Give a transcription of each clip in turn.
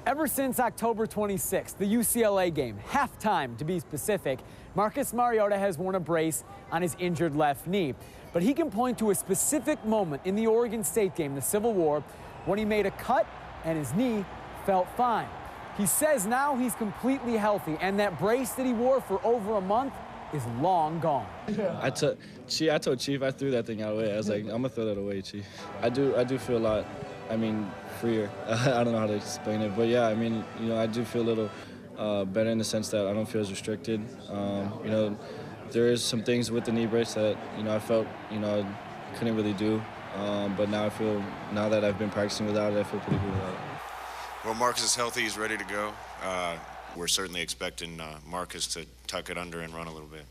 Ever since October 26th, the UCLA game, halftime to be specific, Marcus Mariota has worn a brace on his injured left knee. But he can point to a specific moment in the Oregon State game, the Civil War, when he made a cut and his knee felt fine. He says now he's completely healthy, and that brace that he wore for over a month is long gone. I told Chief, I threw that thing out away. I was like, I'm gonna throw that away, Chief. I do feel a lot, freer. I don't know how to explain it, but yeah, I do feel a little better in the sense that I don't feel as restricted. There is some things with the knee brace that, I felt, I couldn't really do. But now now that I've been practicing without it, I feel pretty good without it. Well, Marcus is healthy, he's ready to go. We're certainly expecting Marcus to tuck it under and run a little bit.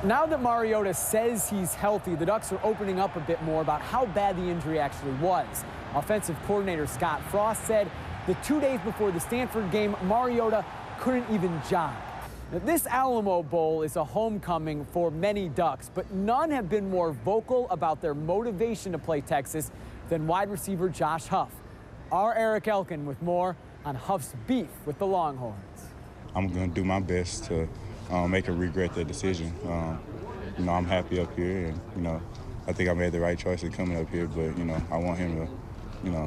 Now that Mariota says he's healthy, the Ducks are opening up a bit more about how bad the injury actually was. Offensive coordinator Scott Frost said the 2 days before the Stanford game, Mariota couldn't even jog. Now, this Alamo Bowl is a homecoming for many Ducks, but none have been more vocal about their motivation to play Texas than wide receiver Josh Huff. Our Erik Elken with more on Huff's beef with the Longhorns. I'm going to do my best to make him regret the decision. I'm happy up here, and, I think I made the right choice in coming up here, but, I want him to,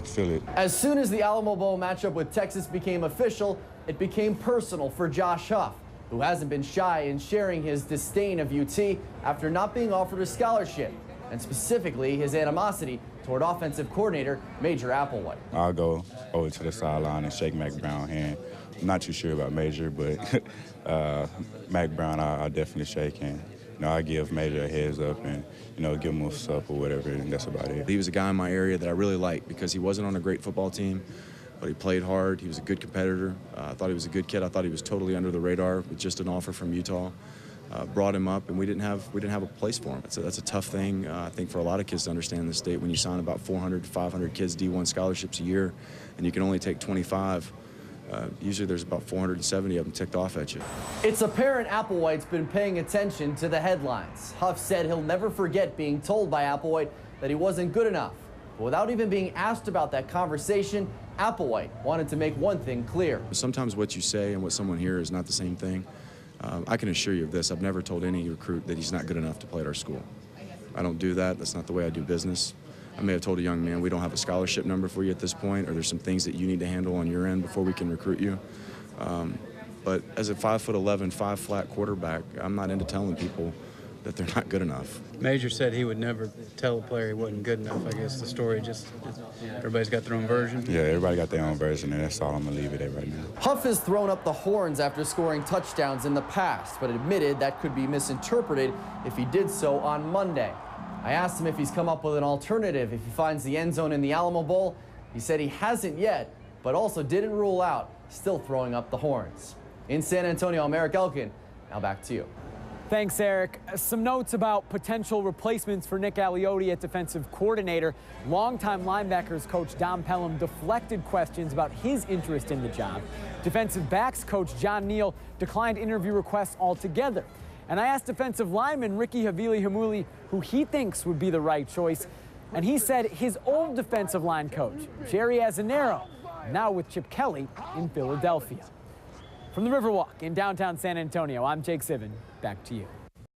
feel it. As soon as the Alamo Bowl matchup with Texas became official, it became personal for Josh Huff, who hasn't been shy in sharing his disdain of UT after not being offered a scholarship, and specifically his animosity toward offensive coordinator Major Applewhite. I'll go over to the sideline and shake Mac Brown's hand. I'm not too sure about Major, but Mac Brown, I'll definitely shake him. I give Major a heads up and, give him what's up or whatever, and that's about it. He was a guy in my area that I really liked because he wasn't on a great football team, but he played hard. He was a good competitor. I thought he was a good kid. I thought he was totally under the radar with just an offer from Utah. Brought him up, and we didn't have a place for him. That's a tough thing, I think, for a lot of kids to understand in the state. When you sign about 400 to 500 kids D1 scholarships a year, and you can only take 25, usually there's about 470 of them ticked off at you. It's apparent Applewhite's been paying attention to the headlines. Huff said he'll never forget being told by Applewhite that he wasn't good enough. But without even being asked about that conversation, Applewhite wanted to make one thing clear. Sometimes what you say and what someone hears is not the same thing. I can assure you of this. I've never told any recruit that he's not good enough to play at our school. I don't do that. That's not the way I do business. I may have told a young man, we don't have a scholarship number for you at this point, or there's some things that you need to handle on your end before we can recruit you. But as a 5'11", 5-flat quarterback, I'm not into telling people that they're not good enough. Major said he would never tell a player he wasn't good enough. I guess the story everybody's got their own version. Yeah, everybody got their own version, and that's all I'm going to leave it at right now. Huff has thrown up the horns after scoring touchdowns in the past, but admitted that could be misinterpreted if he did so on Monday. I asked him if he's come up with an alternative if he finds the end zone in the Alamo Bowl. He said he hasn't yet, but also didn't rule out still throwing up the horns. In San Antonio, I'm Erik Elken. Now back to you. Thanks, Eric. Some notes about potential replacements for Nick Aliotti at defensive coordinator. Longtime linebackers coach Dom Pelham deflected questions about his interest in the job. Defensive backs coach John Neal declined interview requests altogether. And I asked defensive lineman Ricky Havili-Hamuli who he thinks would be the right choice. And he said his old defensive line coach, Jerry Azzanero, now with Chip Kelly in Philadelphia. From the Riverwalk in downtown San Antonio, I'm Jake Zivin. Back to you.